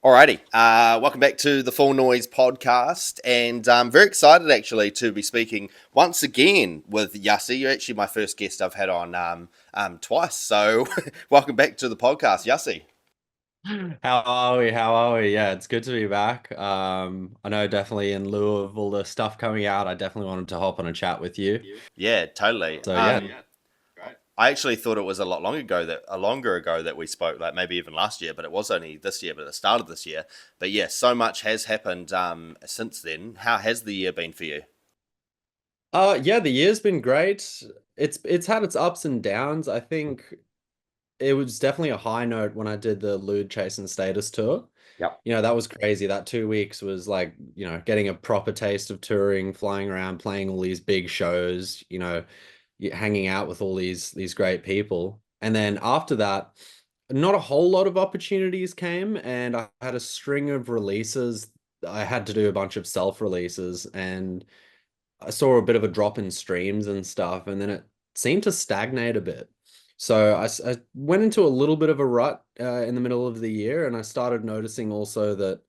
Alrighty, welcome back to the Full Noise podcast, and I'm very excited actually to be speaking once again with YUSSI. You're actually my first guest I've had on twice, so welcome back to the podcast, YUSSI. How are we? How are we? Yeah, it's good to be back. I know definitely in lieu of all the stuff coming out, I definitely wanted to hop on a chat with you. Yeah, totally. So yeah, I actually thought it was a longer ago that we spoke, like maybe even last year, but it was only this year, but the start of this year. But yeah, so much has happened since then. How has the year been for you? yeah, the year's been great. It's had its ups and downs. I think it was definitely a high note when I did the Lude Chase and Status tour. Yep. That was crazy. That 2 weeks was like, getting a proper taste of touring, flying around, playing all these big shows, hanging out with all these great people. And then after that, not a whole lot of opportunities came, and I had a string of releases. I had to do a bunch of self releases, and I saw a bit of a drop in streams and stuff, and then it seemed to stagnate a bit. So I went into a little bit of a rut in the middle of the year, and I started noticing also that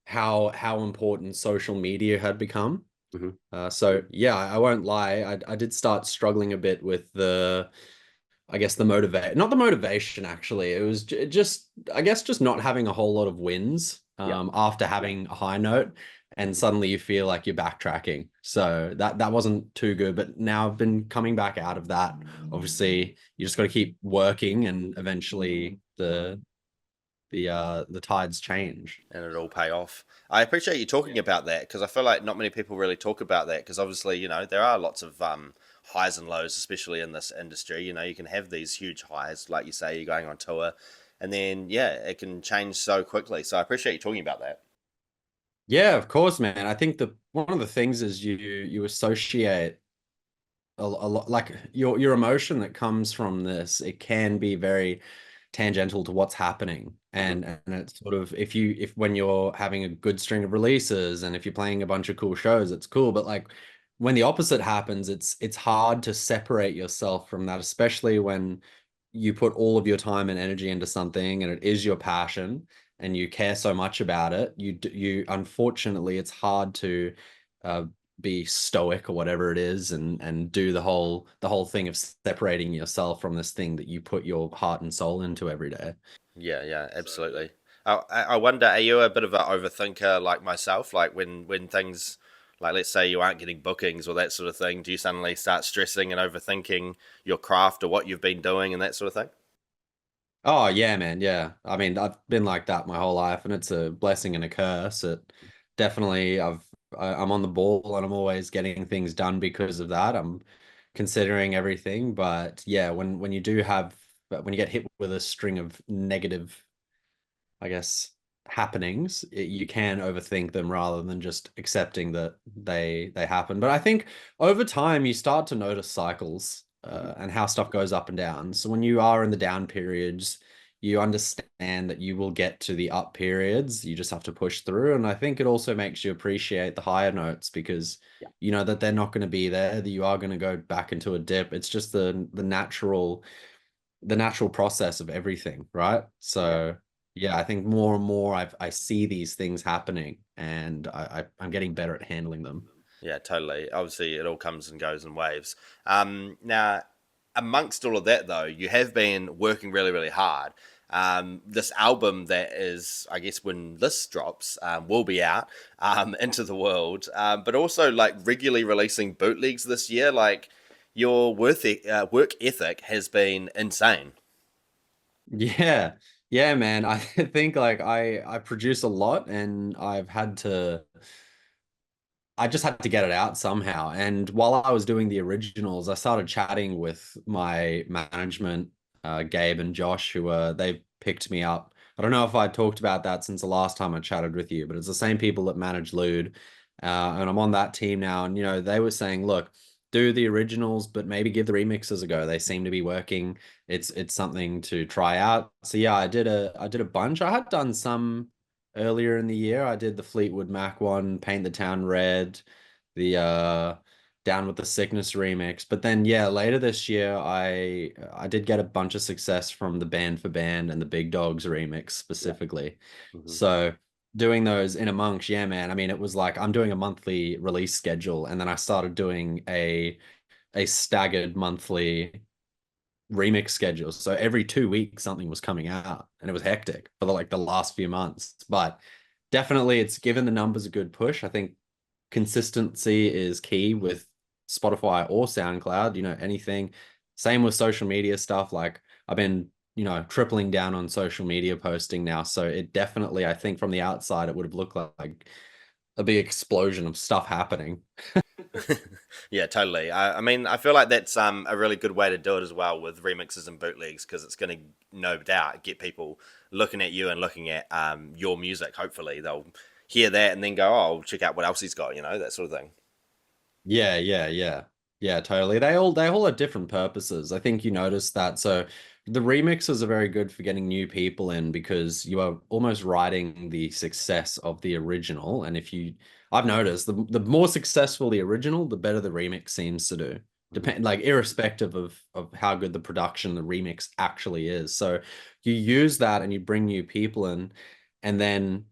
how important social media had become. Hmm. So yeah, I won't lie, I did start struggling a bit with I guess the motivate, not the motivation actually. It was just, I guess, just not having a whole lot of wins Yep. after having a high note, and suddenly you feel like you're backtracking. So that wasn't too good. But now I've been coming back out of that. Obviously, you just got to keep working, and eventually the tides change. And it'll pay off. I appreciate you talking about that because I feel like not many people really talk about that because obviously, there are lots of highs and lows, especially in this industry. You can have these huge highs, like you say, you're going on tour, and then, yeah, it can change so quickly. So I appreciate you talking about that. Yeah, of course, man. I think the one of the things is you associate a lot, like your emotion that comes from this. It can be very tangential to what's happening, Hmm. and it's sort of, if when you're having a good string of releases and if you're playing a bunch of cool shows, it's cool. But like when the opposite happens, it's hard to separate yourself from that, especially when you put all of your time and energy into something and it is your passion and you care so much about it. You unfortunately, it's hard to uh, be stoic or whatever it is, and do the whole thing of separating yourself from this thing that you put your heart and soul into every day. Yeah, yeah, absolutely. I wonder, are you a bit of an overthinker like myself? Like when things, like let's say you aren't getting bookings or that sort of thing, do you suddenly start stressing and overthinking your craft or what you've been doing and that sort of thing? Oh yeah, man. Yeah. I mean, I've been like that my whole life, and it's a blessing and a curse. It definitely, I'm on the ball and I'm always getting things done because of that. I'm considering everything, but yeah, when you do have when you get hit with a string of negative, I guess, happenings, you can overthink them rather than just accepting that they happen. But I think over time you start to notice cycles Hmm. and how stuff goes up and down. So when you are in the down periods, you understand that you will get to the up periods. You just have to push through. And I think it also makes you appreciate the higher notes because you know that they're not going to be there, that you are going to go back into a dip. It's just the natural process of everything, right? Yeah. So yeah, I think more and more I see these things happening, and I'm getting better at handling them. Yeah, totally. Obviously, it all comes and goes in waves. Now, amongst all of that, though, you have been working really, really hard. This album that is, I guess, when this drops, will be out into the world, but also like regularly releasing bootlegs this year. Like your work ethic has been insane. Yeah. Yeah, man. I think like I produce a lot, and I just had to get it out somehow. And while I was doing the originals, I started chatting with my management, Gabe and Josh, they picked me up. I don't know if I talked about that since the last time I chatted with you, but it's the same people that manage Lude. And I'm on that team now. And, they were saying, look, do the originals, but maybe give the remixes a go. They seem to be working. It's something to try out. So yeah, I did a bunch. I had done some earlier in the year. I did the Fleetwood Mac one, Paint the Town Red, the Down with the Sickness remix. But then yeah, later this year I did get a bunch of success from the Band for Band and the Big Dogs remix Yeah. specifically. Hmm. So doing those in amongst, yeah, man. I mean, it was like I'm doing a monthly release schedule, and then I started doing a staggered monthly remix schedule. So every 2 weeks something was coming out, and it was hectic for the last few months. But definitely it's given the numbers a good push. I think consistency is key with Spotify or SoundCloud, anything. Same with social media stuff. Like I've been, tripling down on social media posting now. So it definitely, I think from the outside, it would have looked like a big explosion of stuff happening. Yeah, totally. I mean, I feel like that's a really good way to do it as well with remixes and bootlegs because it's going to no doubt get people looking at you and looking at your music. Hopefully, they'll hear that and then go, "Oh, I'll check out what else he's got," that sort of thing. Yeah, yeah, yeah. Yeah, totally. They all have different purposes. I think you noticed that. So the remixes are very good for getting new people in because you are almost riding the success of the original. And I've noticed the more successful the original, the better the remix seems to do. Mhm. Depend like irrespective of how good the production the remix actually is. So you use that and you bring new people in, and then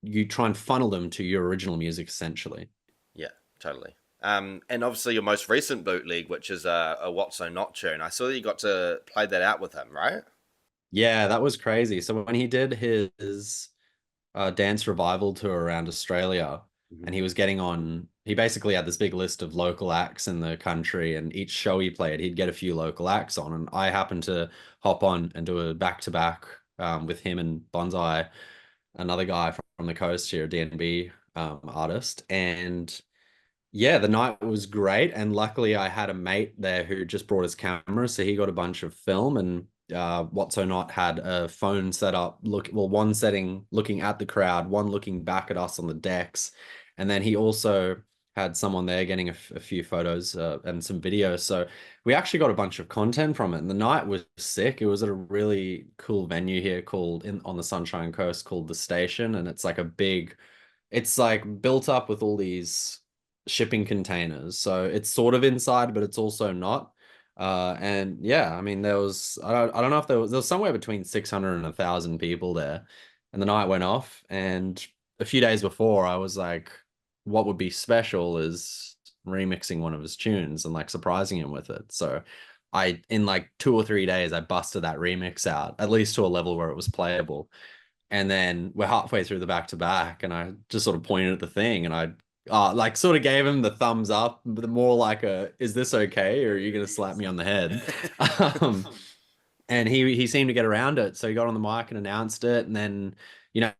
you try and funnel them to your original music essentially. Yeah, totally. And obviously your most recent bootleg, which is a What So Not tune. I saw that you got to play that out with him, right? Yeah, that was crazy. So when he did his dance revival tour around Australia, Mhm. and he basically had this big list of local acts in the country, and each show he played, he'd get a few local acts on, and I happened to hop on and do a back-to-back with him and Bonsai, another guy from the coast here, DNB artist, and yeah, the night was great, and luckily I had a mate there who just brought his camera, so he got a bunch of film, and What So Not had a phone set up, one setting looking at the crowd, one looking back at us on the decks, and then he also had someone there getting a few photos and some videos. So we actually got a bunch of content from it, and the night was sick. It was at a really cool venue here called in on the Sunshine Coast called The Station, and it's like built up with all these shipping containers. So it's sort of inside, but it's also not. And yeah, I mean, I don't know if there was somewhere between 600 and 1,000 people there. And the night went off. And a few days before, I was like, what would be special is remixing one of his tunes and like surprising him with it. So in like 2 or 3 days, I busted that remix out, at least to a level where it was playable. And then we're halfway through the back to back, and I just sort of pointed at the thing, and I like sort of gave him the thumbs up, but more like is this okay, or are you gonna slap me on the head? Um, and he seemed to get around it, so he got on the mic and announced it, and then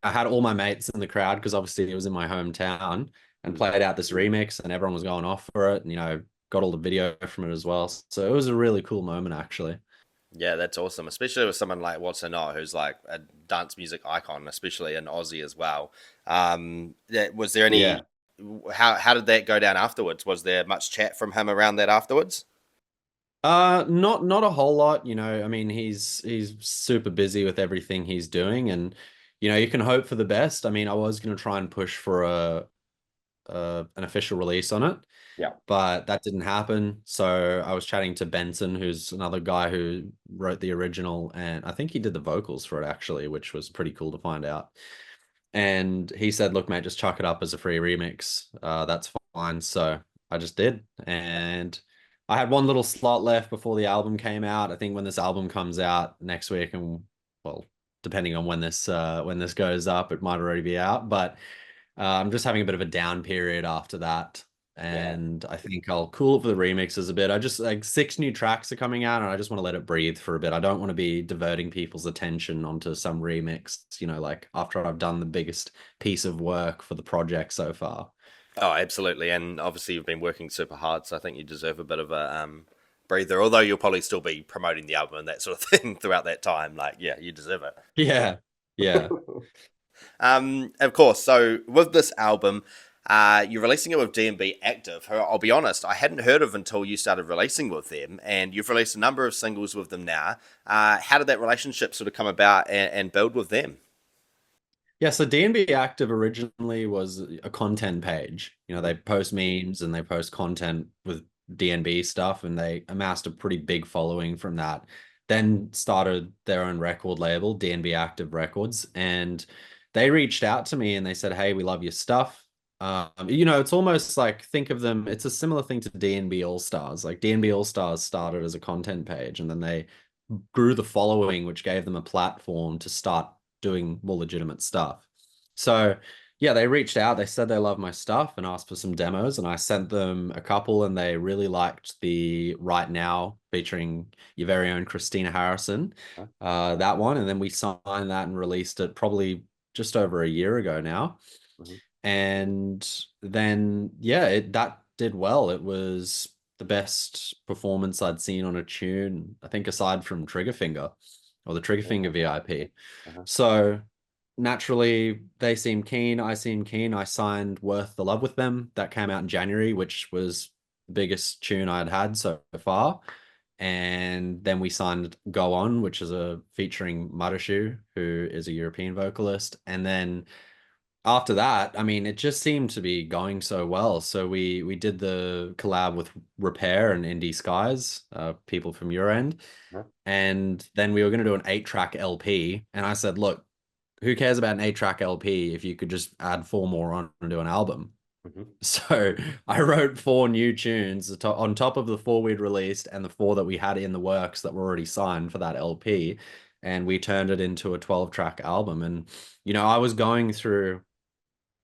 I had all my mates in the crowd because obviously it was in my hometown, and Mm. played out this remix, and everyone was going off for it, and got all the video from it as well. So it was a really cool moment actually. Yeah, that's awesome, especially with someone like What's Not, who's like a dance music icon, especially in Aussie as well. Was there Yeah. any? How did that go down afterwards? Was there much chat from him around that afterwards? Not a whole lot, I mean, he's super busy with everything he's doing, and you can hope for the best. I mean, I was going to try and push for an official release on it, Yeah. but that didn't happen. So I was chatting to Benson, who's another guy who wrote the original, and I think he did the vocals for it actually, which was pretty cool to find out. And he said, "Look, mate, just chuck it up as a free remix. That's fine." So I just did, and I had one little slot left before the album came out. I think when this album comes out next week, and well, depending on when this goes up, it might already be out. But I'm just having a bit of a down period after that. Yeah. And I think I'll cool it for the remixes a bit. I just like 6 new tracks are coming out, and I just want to let it breathe for a bit. I don't want to be diverting people's attention onto some remix, like after I've done the biggest piece of work for the project so far. Oh, absolutely. And obviously, you've been working super hard, so I think you deserve a bit of a breather. Although you'll probably still be promoting the album and that sort of thing throughout that time. Like, yeah, you deserve it. Yeah. Yeah. Of course. So with this album, you're releasing it with DNB Active, who I'll be honest, I hadn't heard of until you started releasing with them, and you've released a number of singles with them now. How did that relationship sort of come about and build with them? Yeah, so DNB Active originally was a content page. You know, Mhm. they post memes and they post content with DNB stuff, and they amassed a pretty big following from that. Then started their own record label, DNB Active Records, and they reached out to me and they said, "Hey, we love your stuff." You know, it's almost like think of them, it's a similar thing to DNB All Stars. Like DNB All Stars started as a content page and then they grew the following, which gave them a platform to start doing more legitimate stuff. So yeah, they reached out, they said they love my stuff and asked for some demos, and I sent them a couple and they really liked the Right Now featuring your very own Christina Harrison, Huh? that one. And then we signed that and released it probably just over a year ago now. Mhm. And then yeah, that did well. It was the best performance I'd seen on a tune, I think aside from Triggerfinger or the Triggerfinger Yeah. VIP. Uh-huh. So naturally they seemed keen, I seemed keen. I signed Worth the Love with them. That came out in January, which was the biggest tune I'd had so far. And then we signed Go On, which is a featuring Marashu, who is a European vocalist. And then after that, I mean, it just seemed to be going so well. So we did the collab with Repair and Indie Skies, people from your end. Uh-huh. And then we were going to do an 8-track LP. And I said, look, who cares about an 8-track LP if you could just add four more on and do an album? Mhm. So I wrote four new tunes on top of the four we'd released and the four that we had in the works that were already signed for that LP. And we turned it into a 12-track album. And, you know, I was going through,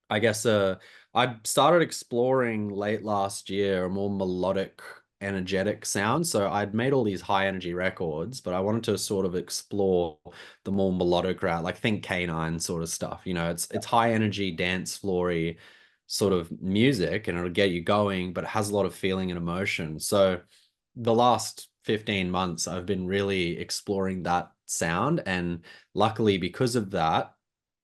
I guess, I started exploring late last year a more melodic, energetic sound. So I'd made all these high energy records, but I wanted to sort of explore the more melodic route, like think Canine sort of stuff. You know, it's high energy, dance floory sort of music, and it'll get you going, but it has a lot of feeling and emotion. So the last 15 months, I've been really exploring that sound, and luckily because of that,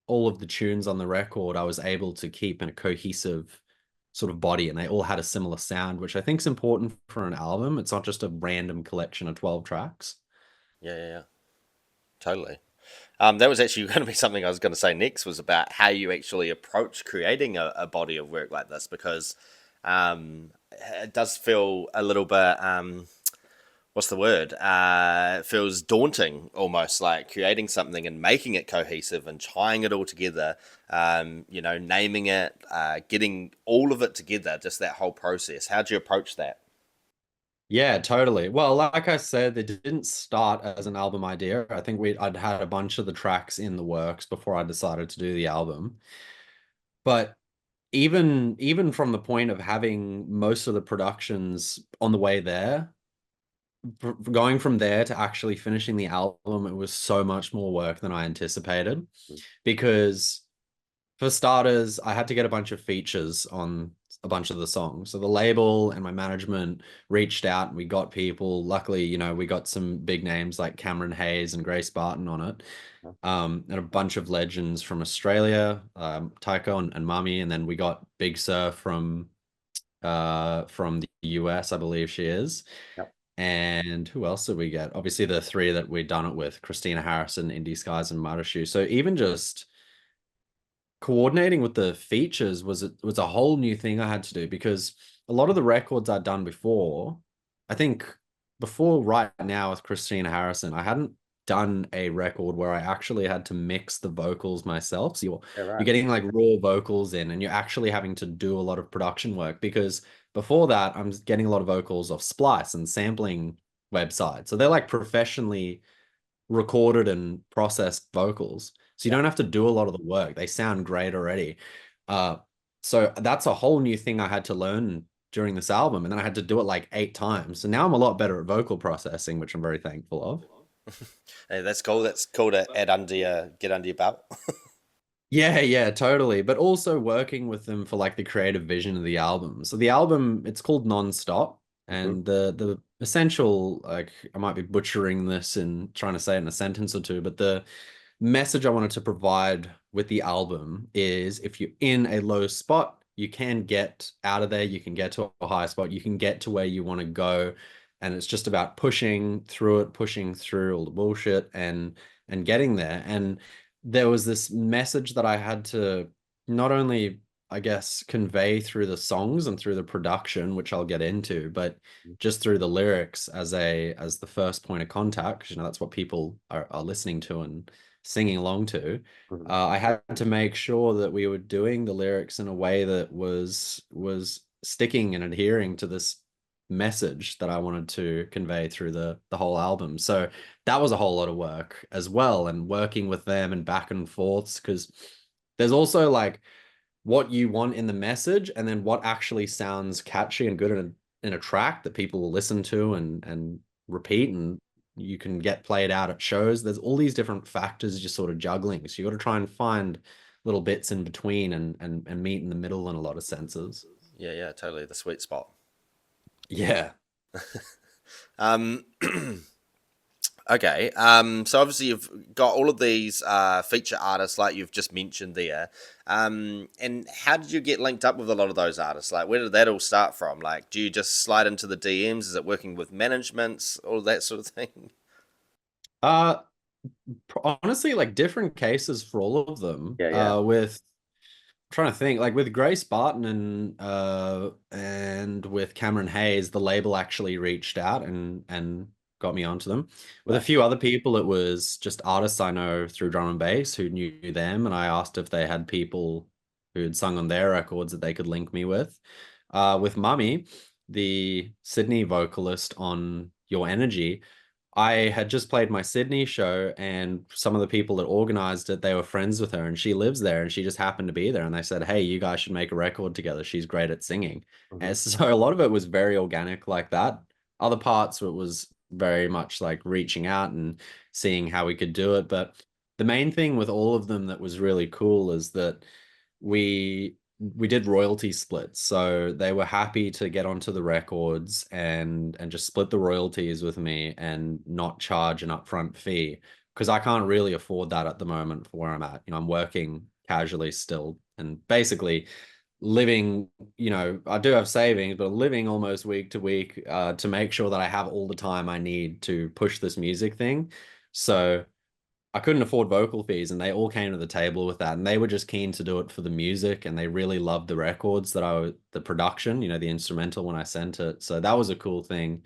all of the tunes on the record, I was able to keep in a cohesive sort of body, and they all had a similar sound, which I think is important for an album. It's not just a random collection of 12 tracks. Yeah, yeah, yeah. Totally. That was actually going to be something I was going to say next, was about how you actually approach creating a body of work like this, because it does feel a little bit, what's the word? It feels daunting almost, like creating something and making it cohesive and tying it all together, naming it, getting all of it together, just that whole process. How'd you approach that? Yeah, totally. Well, like I said, it didn't start as an album idea. I think I'd had a bunch of the tracks in the works before I decided to do the album. But even from the point of having most of the productions on the way there, going from there to actually finishing the album, it was so much more work than I anticipated. Because for starters, I had to get a bunch of features on a bunch of the songs. So the label and my management reached out and we got people. Luckily, you know, we got some big names like Cameron Hayes and Grace Barton on it. And a bunch of legends from Australia, Tycho and Mummy, and then we got Big Sur from the US, I believe she is. Yep. And who else did we get? Obviously, the three that we'd done it with, Christina Harrison, Indie Skies, and Marashu. So even just coordinating with the features was a whole new thing I had to do, because a lot of the records I'd done before, I think before Right Now with Christina Harrison, I hadn't done a record where I actually had to mix the vocals myself. So Yeah, you're right. getting like raw vocals in and you're actually having to do a lot of production work, because before that I'm getting a lot of vocals off Splice and sampling websites. So they're like professionally recorded and processed vocals. So you Yeah. don't have to do a lot of the work. They sound great already. Uh, so that's a whole new thing I had to learn during this album. And then I had to do it like 8 times. So now I'm a lot better at vocal processing, which I'm very thankful of. Hey, that's cool. That's cool to add under your get under your belt. Yeah, yeah, totally. But also working with them for like the creative vision of the album. So the album, it's called Nonstop. Hmm. And the essential, like I might be butchering this and trying to say it in a sentence or two, but the message I wanted to provide with the album is if you're in a low spot, you can get out of there, you can get to a high spot, you can get to where you want to go. And it's just about pushing through it, pushing through all the bullshit and getting there. And there was this message that I had to not only, I guess, convey through the songs and through the production, which I'll get into, but just through the lyrics as the first point of contact, 'cause, that's what people are listening to and singing along to. Mhm. I had to make sure that we were doing the lyrics in a way that was sticking and adhering to this message that I wanted to convey through the whole album. So that was a whole lot of work as well, and working with them and back and forths, because there's also like what you want in the message and then what actually sounds catchy and good in a track that people will listen to and repeat, and you can get played out at shows. There's all these different factors you're sort of juggling, so you got to try and find little bits in between and meet in the middle in a lot of senses. Yeah, yeah, totally the sweet spot. Yeah. Um, okay. So obviously you've got all of these feature artists like you've just mentioned there. And how did you get linked up with a lot of those artists? Like, where did that all start from? Like, do you just slide into the DMs? Is it working with managements, all of that sort of thing? Uh Honestly, like different cases for all of them. Yeah, yeah. With trying to think, like with Grace Barton and with Cameron Hayes, the label actually reached out and got me onto them. With a Right. few other people, it was just artists I know through drum and bass who knew them, and I asked if they had people who had sung on their records that they could link me with. With Mummy, the Sydney vocalist on Your Energy, I had just played my Sydney show, and some of the people that organized it, they were friends with her, and she lives there, and she just happened to be there, and they said, "Hey, you guys should make a record together. She's great at singing." Hmm. And so a lot of it was very organic like that. Other parts it was very much like reaching out and seeing how we could do it. But the main thing with all of them that was really cool is that we did royalty splits, so they were happy to get onto the records and just split the royalties with me and not charge an upfront fee, because I can't really afford that at the moment for where I'm at. I'm working casually still and basically living, I do have savings, but living almost week to week, to make sure that I have all the time I need to push this music thing. So I couldn't afford vocal fees, and they all came to the table with that, and they were just keen to do it for the music, and they really loved the records the production, the instrumental when I sent it. So that was a cool thing,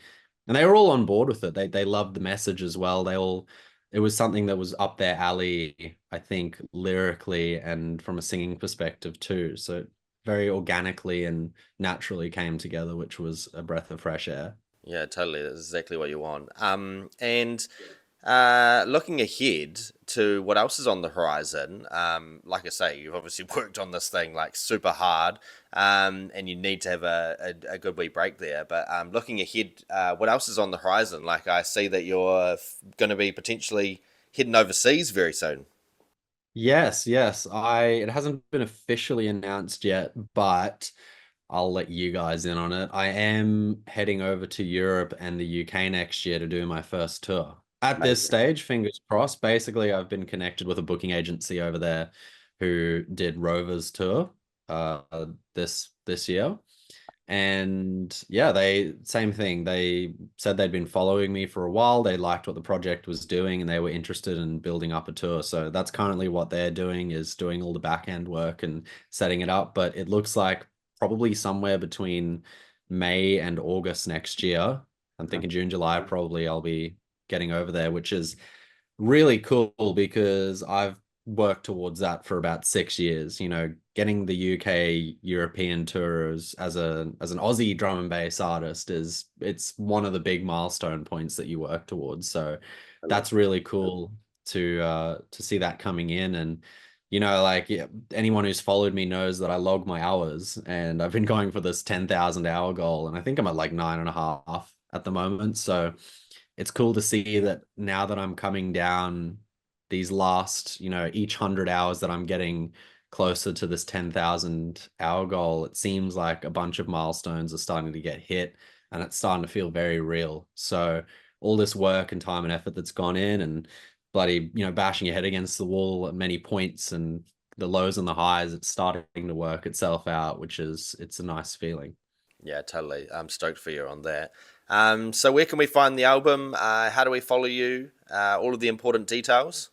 and they were all on board with it. They loved the message as well. It was something that was up their alley, I think, lyrically and from a singing perspective too. So very organically and naturally came together, which was a breath of fresh air. Yeah, totally. That's exactly what you want. And looking ahead to what else is on the horizon, like I say, you've obviously worked on this thing like super hard, and you need to have a good wee break there. But looking ahead, what else is on the horizon? Like I see that you're going to be potentially heading overseas very soon. Yes, yes. It hasn't been officially announced yet, but I'll let you guys in on it. I am heading over to Europe and the UK next year to do my first tour. At this Amazing. stage, fingers crossed. Basically, I've been connected with a booking agency over there who did Rover's tour this year. And yeah, they same thing. They said they'd been following me for a while. They liked what the project was doing and they were interested in building up a tour. So that's currently what they're doing, is doing all the back end work and setting it up. But it looks like probably somewhere between May and August next year. I'm thinking June, July, probably I'll be getting over there, which is really cool because I've worked towards that for about 6 years. Getting the UK European tours as an Aussie drum and bass artist it's one of the big milestone points that you work towards. So I love. that's really cool to see that coming in. And like, yeah, anyone who's followed me knows that I log my hours, and I've been going for this 10,000 hour goal, and I think I'm at like 9.5 at the moment. So it's cool to see that now that I'm coming down these last, each 100 hours that I'm getting closer to this 10,000 hour goal, it seems like a bunch of milestones are starting to get hit, and it's starting to feel very real. So all this work and time and effort that's gone in, and bloody, bashing your head against the wall at many points, and the lows and the highs, it's starting to work itself out, it's a nice feeling. Yeah, totally. I'm stoked for you on that. So where can we find the album? How do we follow you? All of the important details.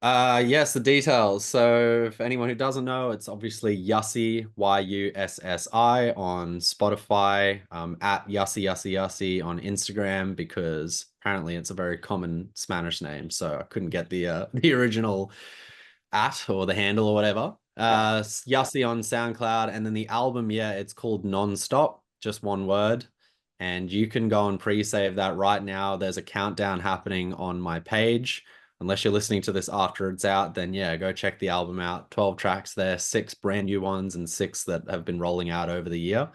Yes, the details. So, for anyone who doesn't know, it's obviously Yussi, YUSSI on Spotify, at Yussi on Instagram, because apparently it's a very common Spanish name. So I couldn't get the the original at or the handle or whatever. Yussi on SoundCloud, and then the album, yeah, it's called Nonstop, just one word. And you can go and pre-save that right now. There's a countdown happening on my page. Unless you're listening to this after it's out, then yeah, go check the album out. 12 tracks there, six brand new ones, and six that have been rolling out over the year.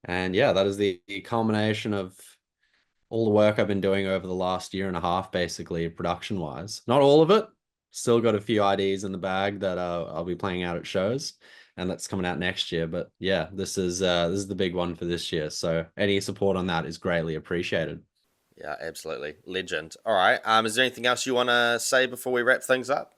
And yeah, that is the culmination of all the work I've been doing over the last year and a half, basically, production wise. Not all of it. Still got a few IDs in the bag that I'll be playing out at shows, and that's coming out next year. But yeah, this is the big one for this year. So any support on that is greatly appreciated. Yeah, absolutely. Legend. All right. Is there anything else you want to say before we wrap things up?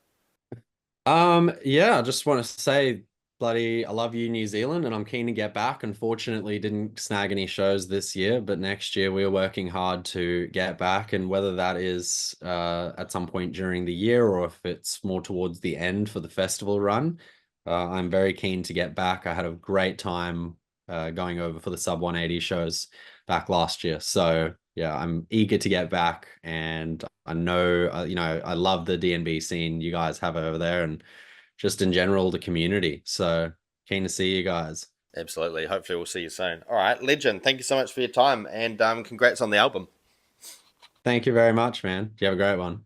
Yeah, I just want to say, bloody, I love you, New Zealand, and I'm keen to get back. Unfortunately, didn't snag any shows this year, but next year we're working hard to get back, and whether that is at some point during the year or if it's more towards the end for the festival run, I'm very keen to get back. I had a great time going over for the Sub 180 shows back last year, so yeah, I'm eager to get back, and I know, I love the DNB scene you guys have over there, and just in general the community. So keen to see you guys. Absolutely. Hopefully, we'll see you soon. All right. Legend. Thank you so much for your time and congrats on the album. Thank you very much, man. You have a great one.